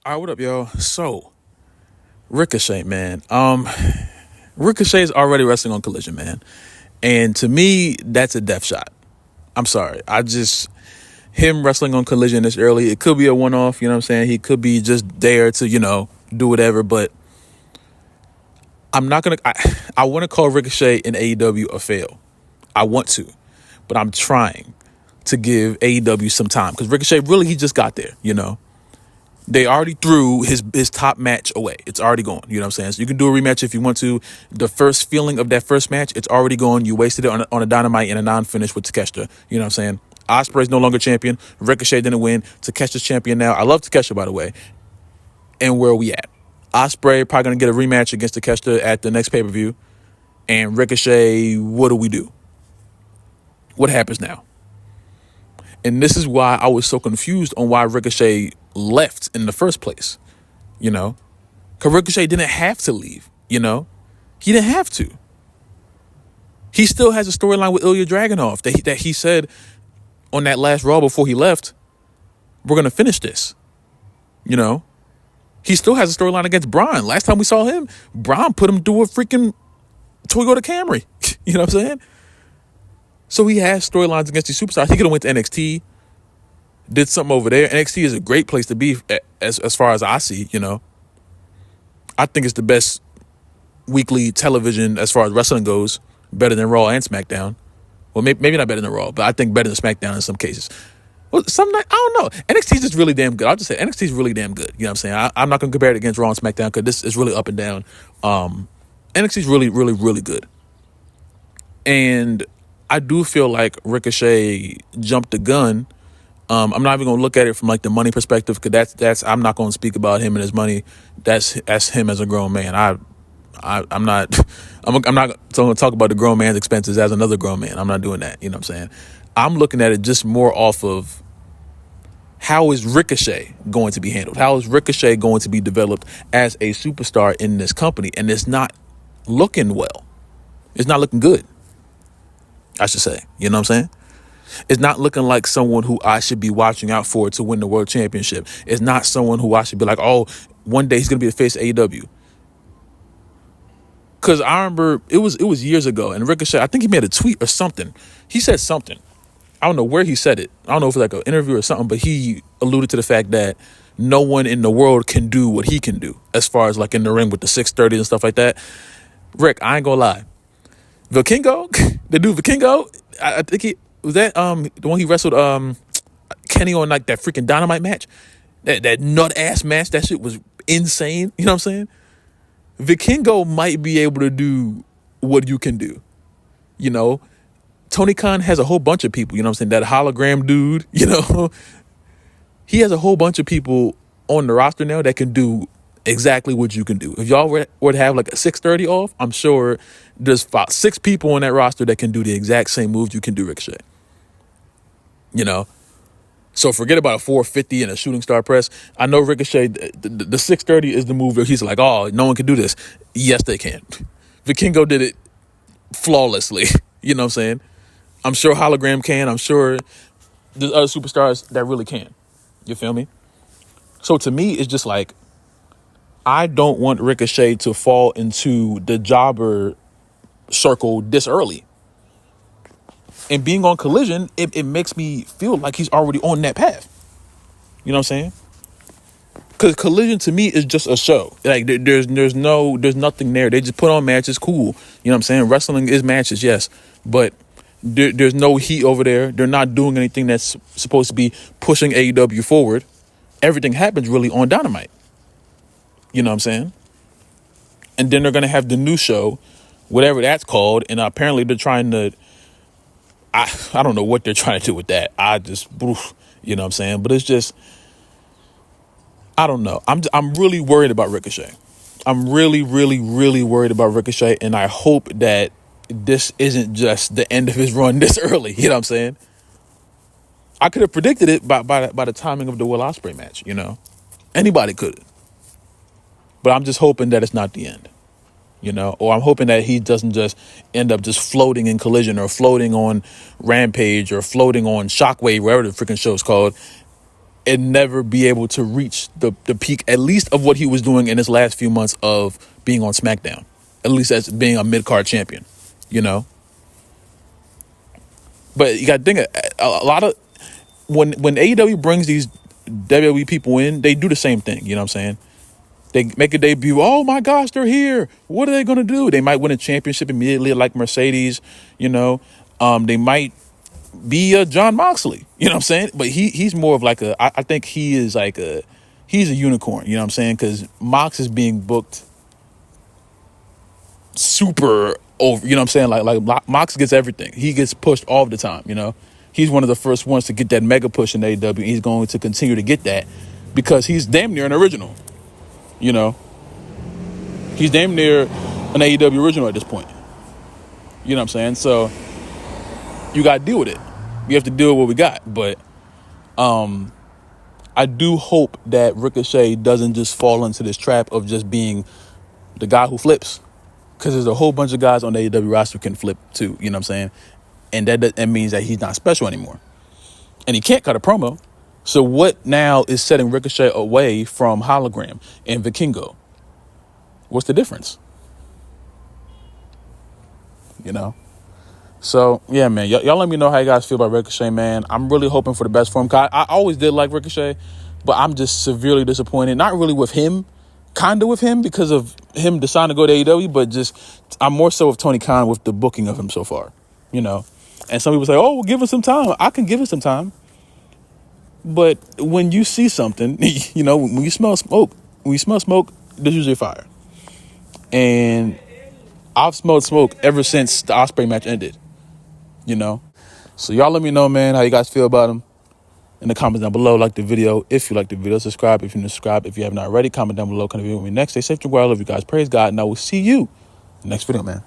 All right, what up, y'all? So, Ricochet, man. Ricochet is already wrestling on Collision, man. And to me, that's a death shot. I'm sorry. Him wrestling on Collision this early, it could be a one off, you know what I'm saying? He could be just there to, do whatever, but I'm not going to, I want to call Ricochet in AEW a fail. I want to, but I'm trying to give AEW some time because Ricochet really, he just got there, They already threw his top match away. It's already gone. You know what I'm saying? So you can do a rematch if you want to. The first feeling of that first match, it's already gone. You wasted it on a Dynamite and a non-finish with Takeshita. You know what I'm saying? Ospreay's no longer champion. Ricochet didn't win. Takeshia's champion now. I love Takeshia, by the way. And where are we at? Ospreay probably going to get a rematch against Takeshita at the next pay-per-view. And Ricochet, what do we do? What happens now? And this is why I was so confused on why Ricochet left in the first place, Because Ricochet didn't have to leave, He didn't have to. He still has a storyline with Ilya Dragunov that he said on that last Raw before he left, we're going to finish this, He still has a storyline against Braun. Last time we saw him, Braun put him through a freaking Toyota Camry. You know what I'm saying? So he has storylines against these superstars. He could have went to NXT, did something over there. NXT is a great place to be as far as I see, I think it's the best weekly television as far as wrestling goes, better than Raw and SmackDown. Well, maybe not better than Raw, but I think better than SmackDown in some cases. Well, some night, I don't know. NXT is just really damn good. I'll just say NXT is really damn good. You know what I'm saying? I'm not going to compare it against Raw and SmackDown because this is really up and down. NXT is really, really, really good. And I do feel like Ricochet jumped the gun. I'm not even gonna look at it from like the money perspective because that's I'm not gonna speak about him and his money. That's him as a grown man. I'm not gonna talk about the grown man's expenses as another grown man. I'm not doing that. You know what I'm saying? I'm looking at it just more off of how is Ricochet going to be handled? How is Ricochet going to be developed as a superstar in this company? And it's not looking well. It's not looking good, I should say. You know what I'm saying? It's not looking like someone who I should be watching out for to win the world championship. It's not someone who I should be like, oh, one day he's going to be the face of AEW. Because I remember it was years ago, and Ricochet, I think he made a tweet or something. He said something. I don't know where he said it. I don't know if it was like an interview or something, but he alluded to the fact that no one in the world can do what he can do as far as like in the ring with the 630 and stuff like that. Rick, I ain't gonna lie. Vikingo, the dude Vikingo, I think he was that the one he wrestled Kenny on like that freaking Dynamite match, that nut ass match. That shit was insane. You know what I'm saying? Vikingo might be able to do what you can do. Tony Khan has a whole bunch of people. You know what I'm saying? That hologram dude. He has a whole bunch of people on the roster now that can do exactly what you can do. If y'all were to have like a 630 off, I'm sure there's 6 people on that roster that can do the exact same moves you can do, Ricochet. So forget about a 450 and a shooting star press. I know Ricochet, the 630 is the move where he's like, oh, no one can do this. Yes, they can. Vikingo did it flawlessly. You know what I'm saying? I'm sure Hologram can. I'm sure there's other superstars that really can. You feel me? So to me, it's just like, I don't want Ricochet to fall into the jobber circle this early. And being on Collision, it makes me feel like he's already on that path. You know what I'm saying? Because Collision to me is just a show. Like there's nothing there. They just put on matches, cool. You know what I'm saying? Wrestling is matches, yes, but there's no heat over there. They're not doing anything that's supposed to be pushing AEW forward. Everything happens really on Dynamite. You know what I'm saying? And then they're gonna have the new show, whatever that's called, and apparently they're trying to. I don't know what they're trying to do with that. You know what I'm saying? But it's just, I don't know. I'm really worried about Ricochet. I'm really, really, really worried about Ricochet, and I hope that this isn't just the end of his run this early. You know what I'm saying? I could have predicted it by the timing of the Will Ospreay match. Anybody could, but I'm just hoping that it's not the end. Or I'm hoping that he doesn't just end up just floating in Collision or floating on Rampage or floating on Shockwave, wherever the freaking show's called, and never be able to reach the peak, at least of what he was doing in his last few months of being on SmackDown, at least as being a mid-card champion, you know? But you got to think, a lot of, when AEW brings these WWE people in, they do the same thing, you know what I'm saying? They make a debut, oh my gosh, they're here. What are they going to do? They might win a championship immediately like Mercedes, you know? They might be a John Moxley, you know what I'm saying? But he's more of like I think he is like he's a unicorn, you know what I'm saying? Because Mox is being booked super over, you know what I'm saying? Like Mox gets everything. He gets pushed all the time, you know? He's one of the first ones to get that mega push in AEW. And he's going to continue to get that because he's damn near an original, you know? He's damn near an AEW original at this point. You know what I'm saying? So you got to deal with it. We have to deal with what we got. But I do hope that Ricochet doesn't just fall into this trap of just being the guy who flips. Because there's a whole bunch of guys on the AEW roster who can flip too. You know what I'm saying? And that means that he's not special anymore. And he can't cut a promo. So what now is setting Ricochet away from Hologram and Vikingo? What's the difference? You know? So, yeah, man, y'all let me know how you guys feel about Ricochet, man. I'm really hoping for the best for him. I always did like Ricochet, but I'm just severely disappointed. Not really with him, kind of with him because of him deciding to go to AEW, but just I'm more so with Tony Khan with the booking of him so far, you know. And some people say, oh, well, give him some time. I can give him some time. But when you see something, you know, when you smell smoke, there's usually fire. And I've smelled smoke ever since the Ospreay match ended. You know, so y'all let me know, man, how you guys feel about him in the comments down below. Like the video if you like the video, subscribe if you're not subscribed. If you have not already, comment down below, kind of with me next. Stay safe, I love you guys, praise God, and I will see you in the next video, man.